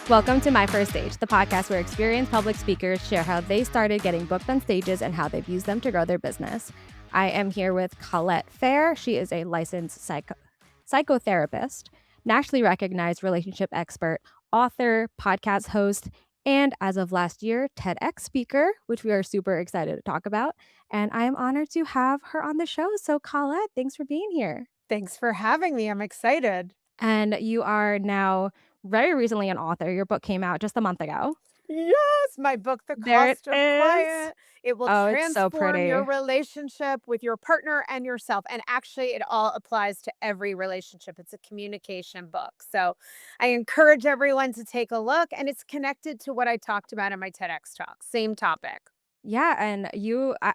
Welcome to My First Stage, the podcast where experienced public speakers share how they started getting booked on stages and how they've used them to grow their business. I am here with Colette Fehr. She is a licensed psychotherapist, nationally recognized relationship expert, author, podcast host, and as of last year, TEDx speaker, which we are super excited to talk about. And I am honored to have her on the show. So, Colette, thanks for being here. Thanks for having me. I'm excited. And you are now very recently an author. Your book came out just a month ago. Yes, my book, The There it Cost of is. Quiet. It will Oh, it's so transform your pretty. relationship with your partner and yourself. And actually, it all applies to every relationship. It's a communication book. So I encourage everyone to take a look, and it's connected to what I talked about in my TEDx talk. Same topic. Yeah, and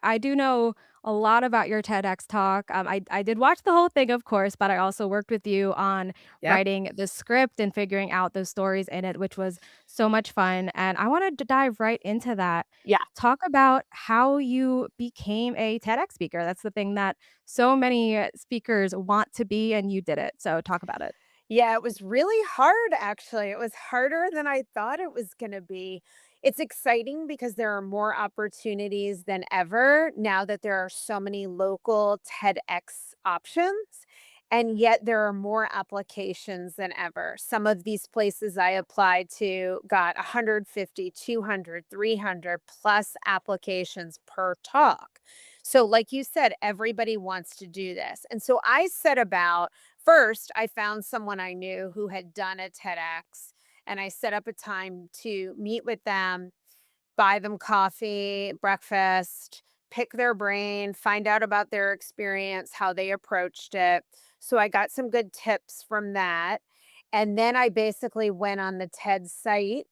I do know a lot about your TEDx talk. I did watch the whole thing, of course, but I also worked with you on Yep. writing the script and figuring out those stories in it, which was so much fun. And I wanted to dive right into that. Yeah. Talk about how you became a TEDx speaker. That's the thing that so many speakers want to be, and you did it. So talk about it. Yeah, it was really hard, actually. It was harder than I thought it was going to be. It's exciting because there are more opportunities than ever now that there are so many local TEDx options. And yet there are more applications than ever. Some of these places I applied to got 150, 200, 300 plus applications per talk. So, like you said, everybody wants to do this. And so I set about First, I found someone I knew who had done a TEDx, and I set up a time to meet with them, buy them coffee, breakfast, pick their brain, find out about their experience, how they approached it. So I got some good tips from that. And then I basically went on the TED site,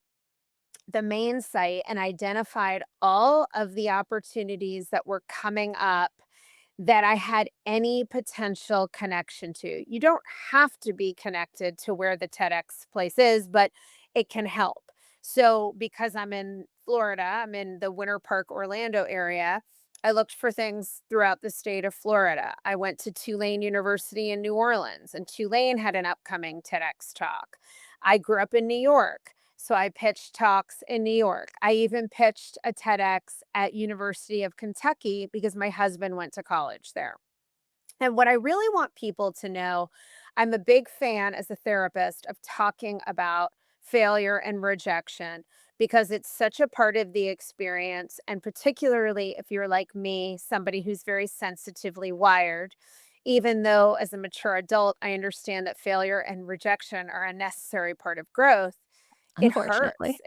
the main site, and identified all of the opportunities that were coming up that I had any potential connection to. You don't have to be connected to where the TEDx place is, but it can help. So, because I'm in Florida, I'm in the Winter Park, Orlando area. I looked for things throughout the state of Florida. I went to Tulane University in New Orleans, and Tulane had an upcoming TEDx talk. I grew up in New York. So I pitched talks in New York. I even pitched a TEDx at University of Kentucky because my husband went to college there. And what I really want people to know, I'm a big fan as a therapist of talking about failure and rejection because it's such a part of the experience. And particularly if you're like me, somebody who's very sensitively wired, even though as a mature adult, I understand that failure and rejection are a necessary part of growth, it hurts. Unfortunately.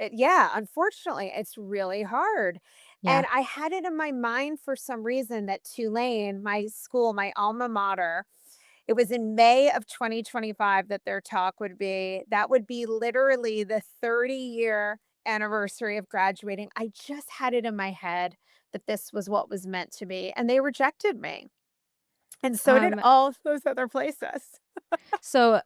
Unfortunately, it's really hard. Yeah. And I had it in my mind for some reason that Tulane, my school, my alma mater, it was in May of 2025 that their talk would be. That would be literally the 30-year anniversary of graduating. I just had it in my head that this was what was meant to be, and they rejected me. And so did Um, all those other places. so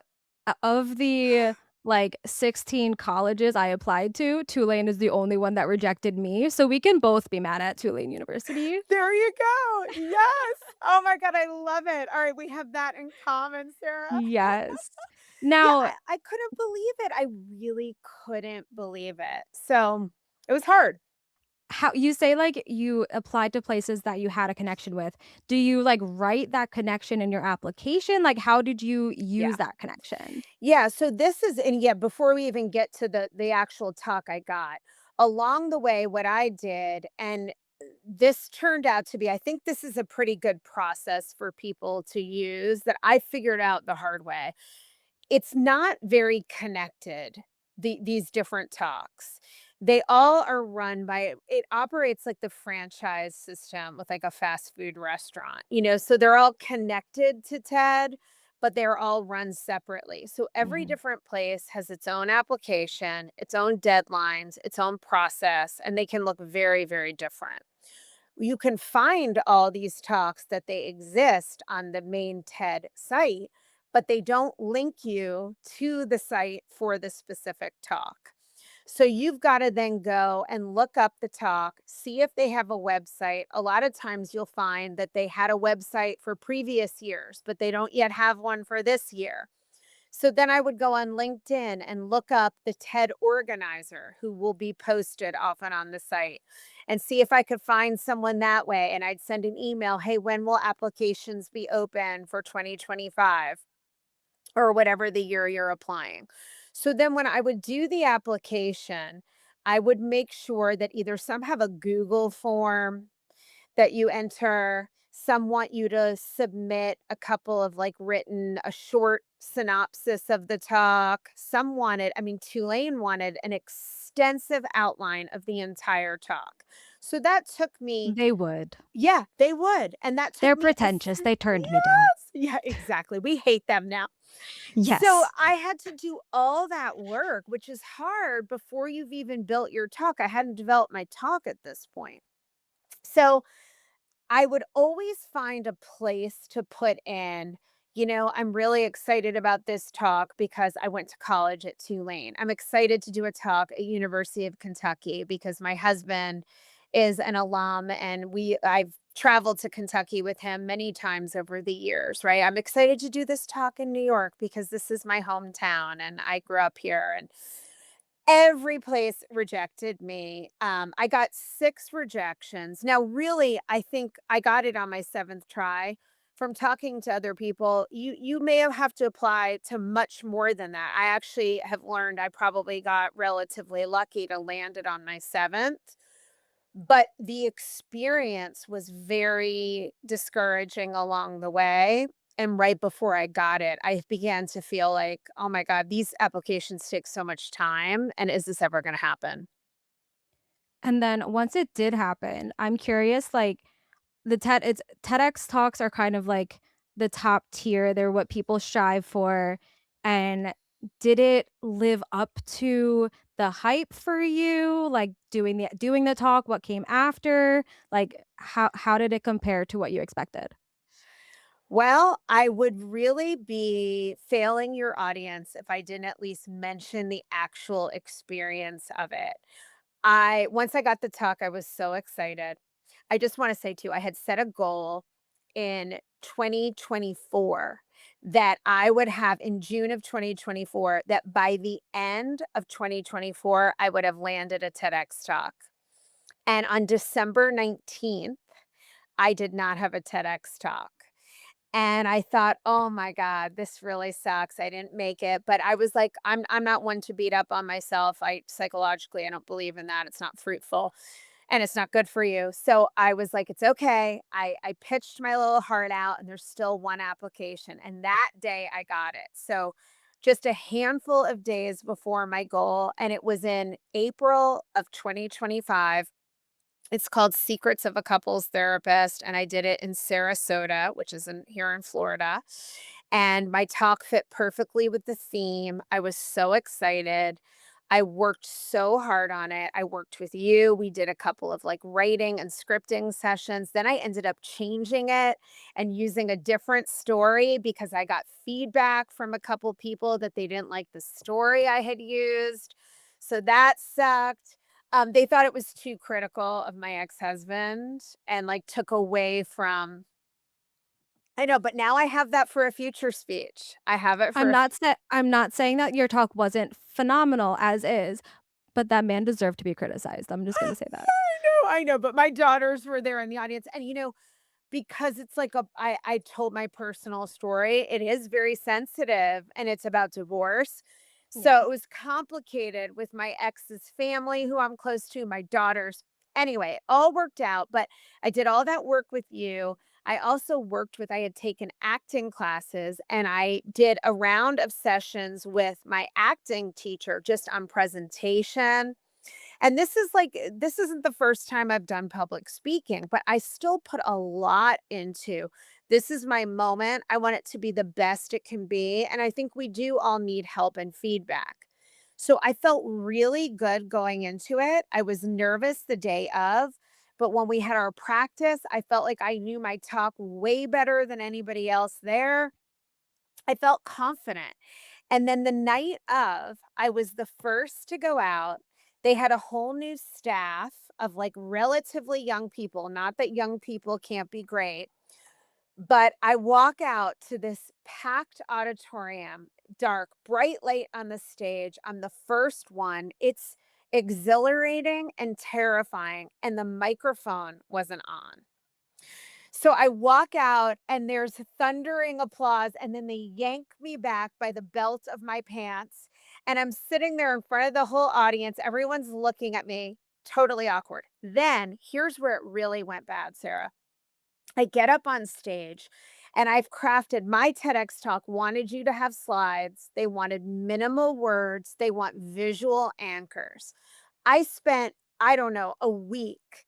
of the, like, 16 colleges I applied to, Tulane is the only one that rejected me, so we can both be mad at Tulane University. There you go. Yes. Oh my God, I love it. All right, we have that in common, Sarah. Yes. Yeah, Now, I couldn't believe it. I really couldn't believe it. So it was hard. how you say, like, you applied to places that you had a connection with. Do you, like, write that connection in your application? Like, how did you Yeah. use that connection? Yeah. So this is, and yeah, before we even get to the actual talk I got, along the way, what I did, and this turned out to be, I think this is a pretty good process for people to use that I figured out the hard way. It's not very connected, these different talks. They all are run by, it operates like the franchise system with like a fast food restaurant, so they're all connected to TED, but they're all run separately. So every Mhm. different place has its own application, its own deadlines, its own process, and they can look very, very different. You can find all these talks that they exist on the main TED site, but they don't link you to the site for the specific talk. So you've got to then go and look up the talk, see if they have a website. A lot of times you'll find that they had a website for previous years, but they don't yet have one for this year. So then I would go on LinkedIn and look up the TED organizer who will be posted often on the site and see if I could find someone that way. And I'd send an email, hey, when will applications be open for 2025 or whatever the year you're applying? So then when I would do the application, I would make sure that either some have a Google form that you enter. Some want you to submit a couple of like written, a short synopsis of the talk. Some wanted, I mean, Tulane wanted an extensive outline of the entire talk. So that took me, They would. yeah, they would. And that took They're me a pretentious. They turned me down. yes. Yeah, exactly. We hate them now. So Yes. I had to do all that work, which is hard before you've even built your talk. I hadn't developed my talk at this point. So I would always find a place to put in, I'm really excited about this talk because I went to college at Tulane. I'm excited to do a talk at University of Kentucky because my husband is an alum and I've traveled to Kentucky with him many times over the years, right? I'm excited to do this talk in New York because this is my hometown and I grew up here and every place rejected me. I got 6 rejections. Now, really, I think I got it on my 7th try. From talking to other people, you may have to apply to much more than that. I actually have learned I probably got relatively lucky to land it on my 7th, but the experience was very discouraging along the way, and right before I got it, I began to feel like, "Oh my god, these applications take so much time, and is this ever gonna happen?" And then once it did happen, I'm curious, like, it's TEDx Talks are kind of like the top tier, they're what people strive for, and did it live up to the hype for you? Like, doing the talk, what came after? Like, how did it compare to what you expected? Well, I would really be failing your audience if I didn't at least mention the actual experience of it. I once I got the tuck, I was so excited. I just wanna say too, I had set a goal in 2024 that I would have in June of 2024, that by the end of 2024, I would have landed a TEDx talk. And on December 19th, I did not have a TEDx talk. And I thought, "Oh my god, this really sucks. I didn't make it." But I was like, I'm not one to beat up on myself. I psychologically, I don't believe in that. It's not fruitful and it's not good for you. So I was like, "It's okay." I pitched my little heart out and there's still one application. And that day I got it. So just a handful of days before my goal, and it was in April of 2025. It's called Secrets of a Couples Therapist, and I did it in Sarasota, which is here in Florida. And my talk fit perfectly with the theme. I was so excited. I worked so hard on it. I worked with you. We did a couple of like writing and scripting sessions. Then I ended up changing it and using a different story because I got feedback from a couple people that they didn't like the story I had used. So that sucked. They thought it was too critical of my ex-husband and, like, took away from I know, but now I have that for a future speech. I have it for a f I'm not saying that your talk wasn't phenomenal as is, but that man deserved to be criticized. I'm just gonna say that. I know, but my daughters were there in the audience, and, because it's like I told my personal story, it is very sensitive, and it's about divorce. So, Yeah. it was complicated with my ex's family, who I'm close to, my daughters. Anyway, all worked out, but I did all that work with you. I also I had taken acting classes, and I did a round of sessions with my acting teacher just on presentation, and this isn't the first time I've done public speaking, but I still put a lot into, this is my moment. I want it to be the best it can be. And I think we do all need help and feedback. So I felt really good going into it. I was nervous the day of, but when we had our practice, I felt like I knew my talk way better than anybody else there. I felt confident. And then the night of, I was the first to go out. They had a whole new staff of like relatively young people, not that young people can't be great, but I walk out to this packed auditorium. dark, bright light on the stage. I'm the first one. It's exhilarating and terrifying, and the microphone wasn't on. So I walk out and there's thundering applause, and then they yank me back by the belt of my pants. And I'm sitting there in front of the whole audience. Everyone's looking at me, totally awkward. Then here's where it really went bad, Sarah. I get up on stage and I've crafted my TEDx talk wanted you to have slides. They wanted minimal words. They want visual anchors. I spent, I don't know, a week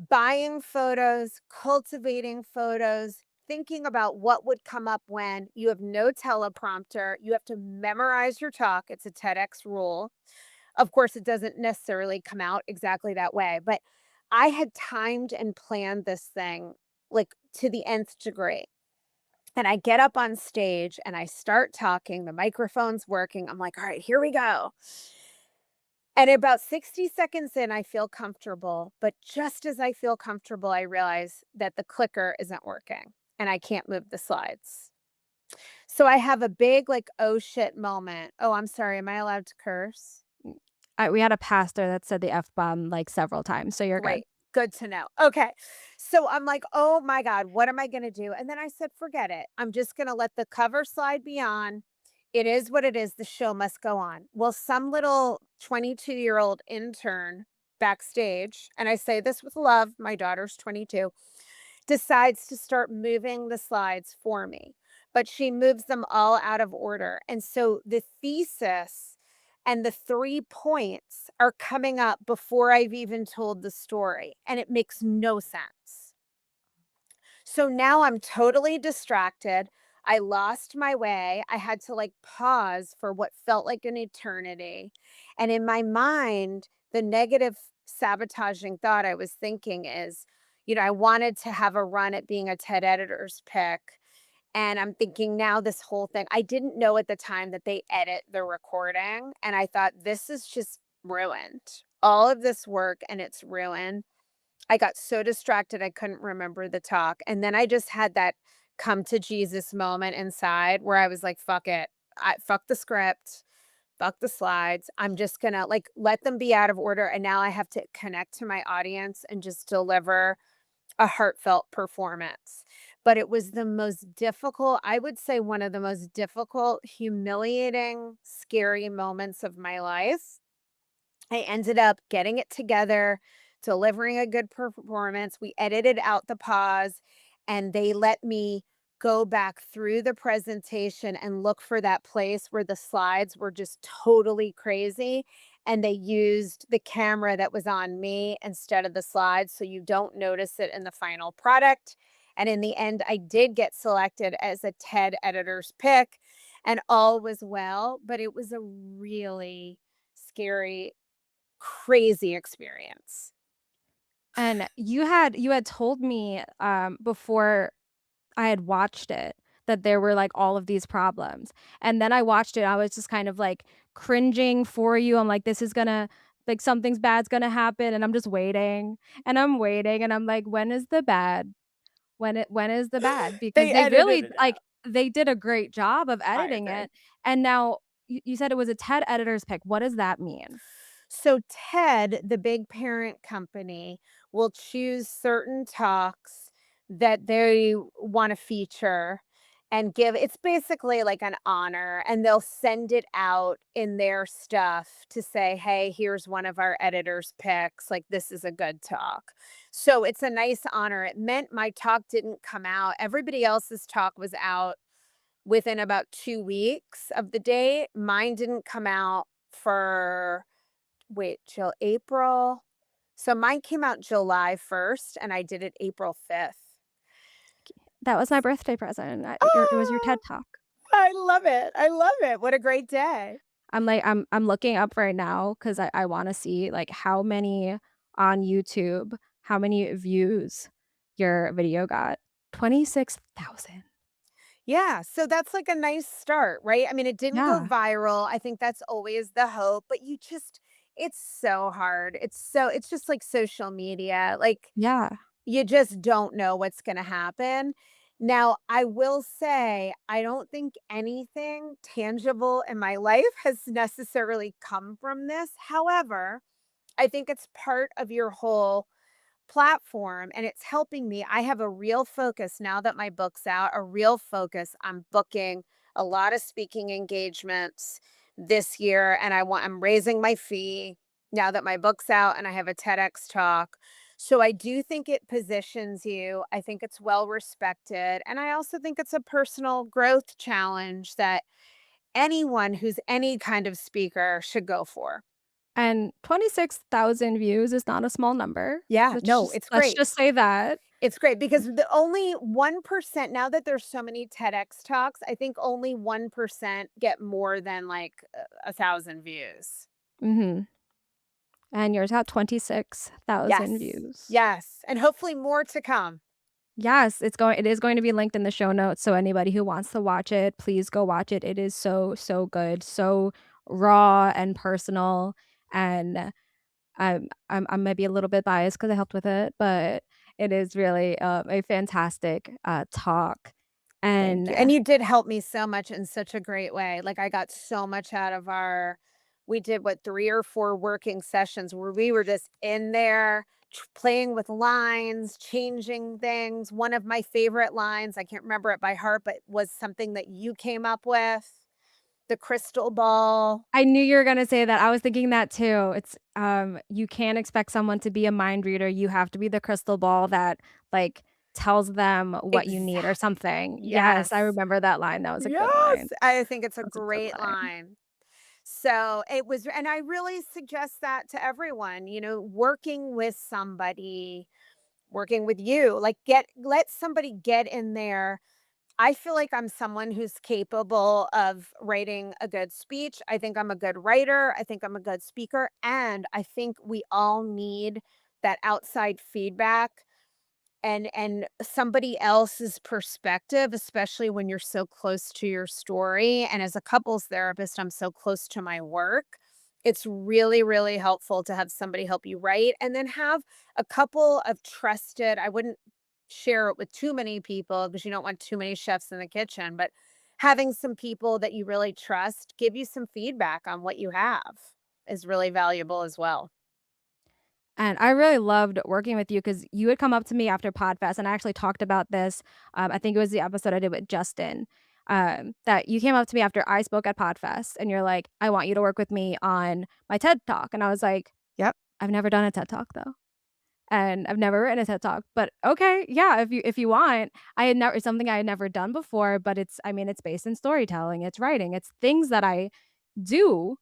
buying photos, cultivating photos, thinking about what would come up when you have no teleprompter. You have to memorize your talk. It's a TEDx rule. Of course, it doesn't necessarily come out exactly that way, but I had timed and planned this thing like to the nth degree. And I get up on stage and I start talking. The microphone's working. I'm like, all right, here we go. And about 60 seconds in, I feel comfortable. But just as I feel comfortable, I realize that the clicker isn't working and I can't move the slides. So I have a big, like, oh shit moment. Oh, I'm sorry. Am I allowed to curse? We had a pastor that said the F bomb like several times, so you're good. Great. Good to know. Okay. So I'm like, oh my God, what am I going to do? And then I said, forget it. I'm just going to let the cover slide be on. It is what it is. The show must go on. Well, some little 22-year-old intern backstage, and I say this with love, my daughter's 22, decides to start moving the slides for me, but she moves them all out of order. And so the thesis and the 3 points are coming up before I've even told the story, and it makes no sense. So now I'm totally distracted. I lost my way. I had to like pause for what felt like an eternity. And in my mind, the negative sabotaging thought I was thinking is, I wanted to have a run at being a TED editor's pick. And I'm thinking now this whole thing, I didn't know at the time that they edit the recording. And I thought, this is just ruined. All of this work and it's ruined. I got so distracted, I couldn't remember the talk, and then I just had that come to Jesus moment inside where I was like, "Fuck it. Fuck the script, fuck the slides. I'm just gonna, like, let them be out of order, and now I have to connect to my audience and just deliver a heartfelt performance." But it was the most difficult, I would say one of the most difficult, humiliating, scary moments of my life. I ended up getting it together, delivering a good performance. We edited out the pause and they let me go back through the presentation and look for that place where the slides were just totally crazy. And they used the camera that was on me instead of the slides. So you don't notice it in the final product. And in the end, I did get selected as a TED editor's pick and all was well. But it was a really scary, crazy experience. And you had told me, before I had watched it that there were, like, all of these problems, and then I watched it, I was just kind of, like, cringing for you, I'm like, "This is gonna like, something's bad's gonna happen," and I'm just waiting, and I'm waiting, and I'm like, "When is the bad? When is the bad?" Because They they edited really it like, out. they did a great job of I editing agree. it, and now you said it was a TED editor's pick, what does that mean? So TED, the big parent company, will choose certain talks that they want to feature and give, it's basically like an honor, and they'll send it out in their stuff to say, hey, here's one of our editors picks, like this is a good talk. So it's a nice honor. It meant my talk didn't come out, everybody else's talk was out within about 2 weeks of the date. Mine didn't come out for, wait, till April. So mine came out July 1st and I did it April 5th. That was my birthday present, it was your TED Oh, Talk. I love it. I love it. What a great day. I'm looking up right now 'cause I wanna see, like, how many on YouTube, how many views your video got. 26,000. Yeah, so that's like a nice start, right? I mean, it didn't go Yeah, viral. I think that's always the hope, but it's so hard. It's just like social media. Like yeah. you just don't know what's going to happen. Now, I will say, I don't think anything tangible in my life has necessarily come from this. However, I think it's part of your whole platform and it's helping me. I have a real focus now that my book's out, a real focus on booking a lot of speaking engagements this year and I'm raising my fee now that my book's out and I have a TEDx talk. So I do think it positions you. I think it's well respected and I also think it's a personal growth challenge that anyone who's any kind of speaker should go for. And 26,000 views is not a small number. Yeah, Let's no, just it's let's great. just say that. It's great because the only 1% now that there's so many TEDx talks, I think only 1% get more than like 1,000 views. Mhm. And yours got 26,000 Yes. views. Yes. And hopefully more to come. Yes, it is going to be linked in the show notes, so anybody who wants to watch it, please go watch it. It is so, so good, so raw and personal, and I might be a little bit biased because I helped with it, but it is really, a fantastic, talk, Thank and you. And you did help me so much in such a great way. Like I got so much out of we did what 3 or 4 working sessions where we were just in there playing with lines, changing things. One of my favorite lines, I can't remember it by heart, but was something that you came up with, the crystal ball. I knew you were gonna say that. I was thinking that too. It's, you can't expect someone to be a mind reader. You have to be the crystal ball that, like, tells them what you need or Exactly. something. Yes, I Yes. remember that line. That was a good Yes. line. I think it's a That's a good great line. line. So it was, and I really suggest that to everyone, working with somebody, working with you, like let somebody get in there. I feel like I'm someone who's capable of writing a good speech. I think I'm a good writer. I think I'm a good speaker. And I think we all need that outside feedback and somebody else's perspective, especially when you're so close to your story. And as a couples therapist, I'm so close to my work. It's really, really helpful to have somebody help you write and then have a couple of trusted, I wouldn't share it with too many people because you don't want too many chefs in the kitchen, but having some people that you really trust give you some feedback on what you have is really valuable as well. And I really loved working with you because you had come up to me after Podfest, and I actually talked about this, I think it was the episode I did with Justin, that you came up to me after I spoke at Podfest, and you're like, "I want you to work with me on my TED Talk," and I was like, Yep. "I've never done a TED Talk, though, and I've never written a TED Talk, but okay, yeah, if you want." I had never it's something I had never done before, but it's based in storytelling, it's writing, it's things that I do.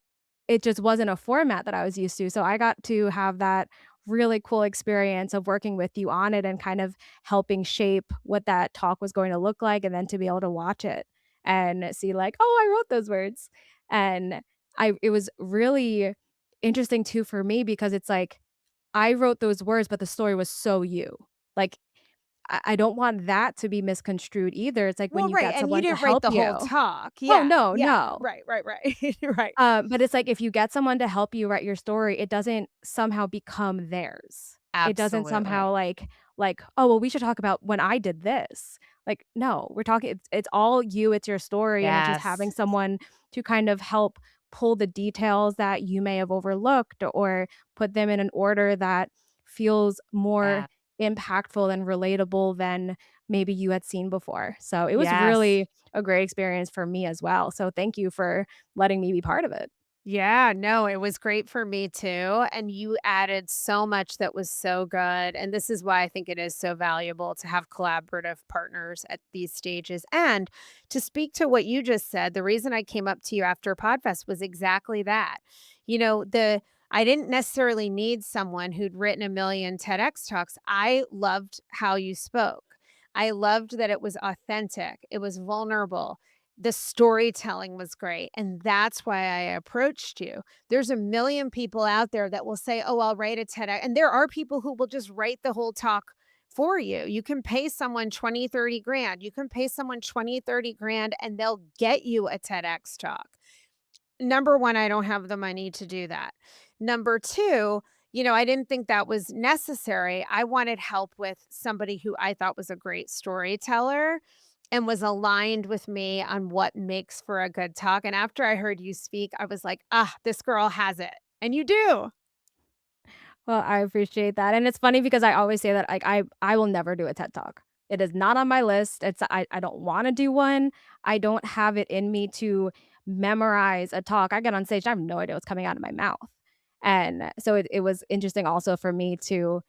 It just wasn't a format that I was used to, so I got to have that really cool experience of working with you on it and kind of helping shape what that talk was going to look like, and then to be able to watch it and see like, "Oh, I wrote those words." And I it was really interesting too for me because it's like, I wrote those words, but the story was so you. Like, I don't want that to be misconstrued either. It's like when Well, you right. get And you someone to didn't write help the whole you. talk. Oh, Yeah. no, Yeah. no. Right. Right. Right. right. But it's like if you get someone to help you write your story, it doesn't somehow become theirs. It doesn't somehow Absolutely. like, "Oh, well, we should talk about when I did this." Like, no, we're talking it's all you, it's your story, and it's just having Yes. someone to kind of help pull the details that you may have overlooked or put them in an order that feels more Yeah. impactful and relatable than maybe you had seen before. So, it was Yes. really a great experience for me as well. So, thank you for letting me be part of it. Yeah, no, it was great for me too. And you added so much that was so good. And this is why I think it is so valuable to have collaborative partners at these stages. And to speak to what you just said, the reason I came up to you after Podfest was exactly that. I didn't necessarily need someone who'd written a million TEDx talks. I loved how you spoke. I loved that it was authentic, it was vulnerable, the storytelling was great, and that's why I approached you. There's a million people out there that will say, "Oh, I'll write a TEDx," and there are people who will just write the whole talk for you. You can pay someone 20, 30 grand. You can pay someone 20, 30 grand and they'll get you a TEDx talk. Number 1, I don't have the money to do that. Number 2, I didn't think that was necessary. I wanted help with somebody who I thought was a great storyteller and was aligned with me on what makes for a good talk. And after I heard you speak, I was like, ah, this girl has it. And you do. Well, I appreciate that, and it's funny because I always say that, like, I will never do a TED Talk. It is not on my list. I don't wanna do one. I don't have it in me to memorize a talk. I get on stage, I have no idea what's coming out of my mouth, and so it was interesting also for me to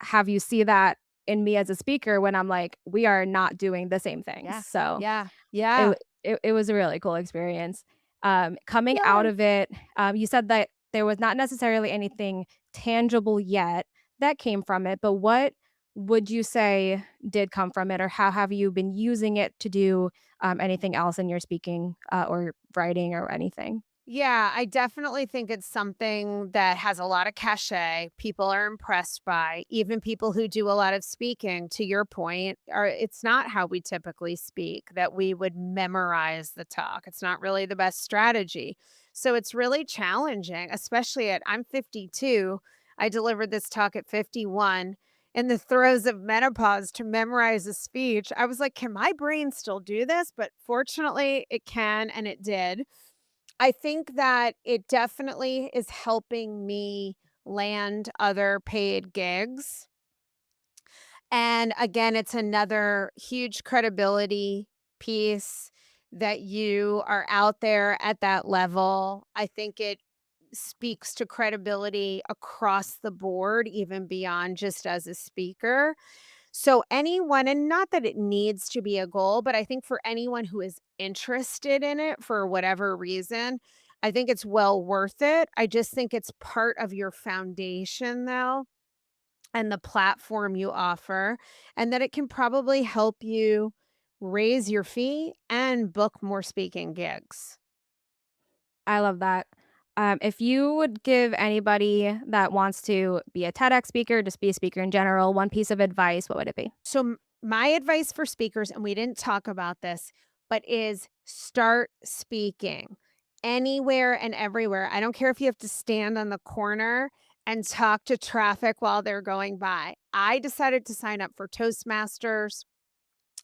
have you see that in me as a speaker when I'm like, we are not doing the same things, Yeah. so Yeah. it Yeah. w it was a really cool experience. Coming out Yay. of it, you said that there was not necessarily anything tangible yet that came from it, but what would you say did come from it, or how have you been using it to do, anything else in your speaking, or writing or anything? Yeah, I definitely think it's something that has a lot of cachet. People are impressed by, even people who do a lot of speaking, to your point, are it's not how we typically speak that we would memorize the talk. It's not really the best strategy. So it's really challenging, especially I'm 52. I delivered this talk at 51 in the throes of menopause to memorize a speech. I was like, can my brain still do this? But fortunately, it can and it did. I think that it definitely is helping me land other paid gigs. And again, it's another huge credibility piece that you are out there at that level. I think it speaks to credibility across the board, even beyond just as a speaker. So anyone, and not that it needs to be a goal, but I think for anyone who is interested in it for whatever reason, I think it's well worth it. I just think it's part of your foundation though, and the platform you offer, and that it can probably help you raise your fee and book more speaking gigs. I love that. If you would give anybody that wants to be a TEDx speaker, just be a speaker in general, one piece of advice, what would it be? So, my advice for speakers, and we didn't talk about this, but is start speaking anywhere and everywhere. I don't care if you have to stand on the corner and talk to traffic while they're going by. I decided to sign up for Toastmasters.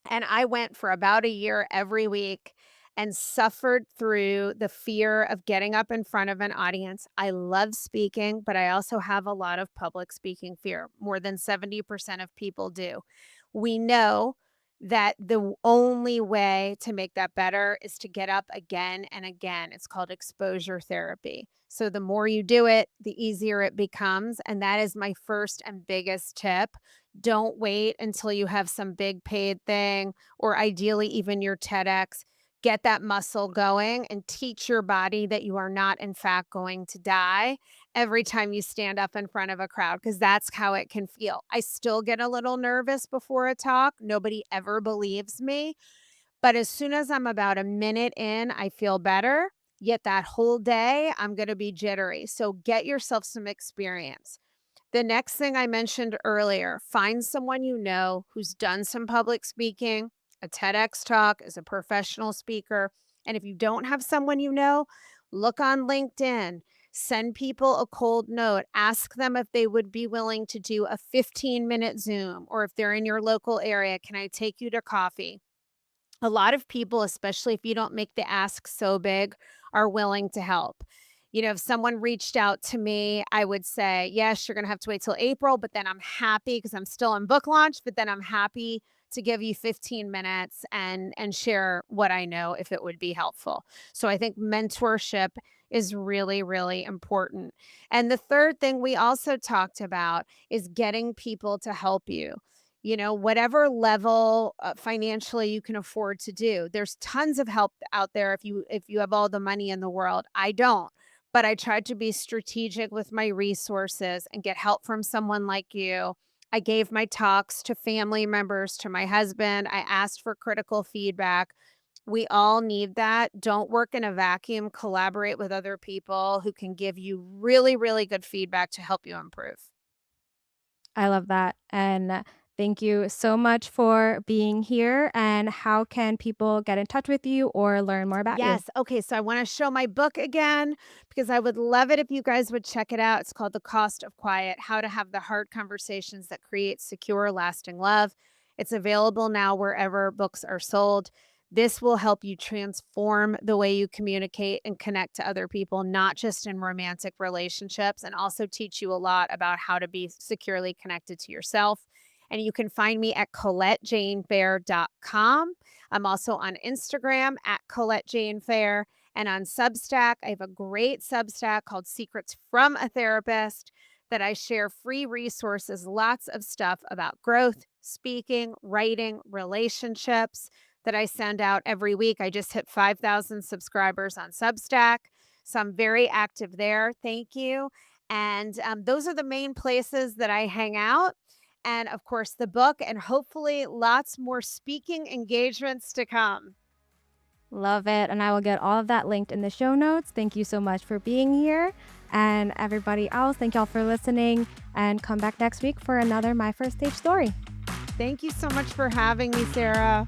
And I went for about a year every week and suffered through the fear of getting up in front of an audience. I love speaking, but I also have a lot of public speaking fear. More than 70% of people do. We know that the only way to make that better is to get up again and again. It's called exposure therapy. So the more you do it, the easier it becomes. And that is my first and biggest tip. Don't wait until you have some big paid thing or ideally even your TEDx. Get that muscle going and teach your body that you are not, in fact, going to die every time you stand up in front of a crowd because that's how it can feel. I still get a little nervous before a talk. Nobody ever believes me. But as soon as I'm about a minute in, I feel better. Yet that whole day, I'm going to be jittery. So get yourself some experience. The next thing I mentioned earlier, find someone you know who's done some public speaking, a TEDx talk, is a professional speaker. And if you don't have someone you know, look on LinkedIn, send people a cold note, ask them if they would be willing to do a 15-minute Zoom, or if they're in your local area, can I take you to coffee? A lot of people, especially if you don't make the ask so big, are willing to help. If someone reached out to me, I would say, yes, you're going to have to wait till April, but then I'm happy because I'm still in book launch, but then I'm happy to give you 15 minutes and share what I know if it would be helpful. So I think mentorship is really, really important. And the third thing we also talked about is getting people to help you. Whatever level financially you can afford to do. There's tons of help out there if you have all the money in the world. I don't, but I tried to be strategic with my resources and get help from someone like you. I gave my talks to family members, to my husband. I asked for critical feedback. We all need that. Don't work in a vacuum. Collaborate with other people who can give you really, really good feedback to help you improve. I love that, and Thank you so much for being here. And how can people get in touch with you or learn more about you? Yes. Okay. So I want to show my book again because I would love it if you guys would check it out. It's called The Cost of Quiet: How to Have the Hard Conversations That Create Secure, Lasting Love. It's available now wherever books are sold. This will help you transform the way you communicate and connect to other people, not just in romantic relationships, and also teach you a lot about how to be securely connected to yourself. And you can find me at ColetteJaneFair.com. I'm also on Instagram at Colette Jane Fair, and on Substack. I have a great Substack called Secrets from a Therapist that I share free resources, lots of stuff about growth, speaking, writing, relationships that I send out every week. I just hit 5,000 subscribers on Substack. So I'm very active there. Thank you. And those are the main places that I hang out. And of course, the book, and hopefully lots more speaking engagements to come. Love it. And I will get all of that linked in the show notes. Thank you so much for being here. And everybody else, thank y'all for listening. And come back next week for another My First Stage story. Thank you so much for having me, Sarah.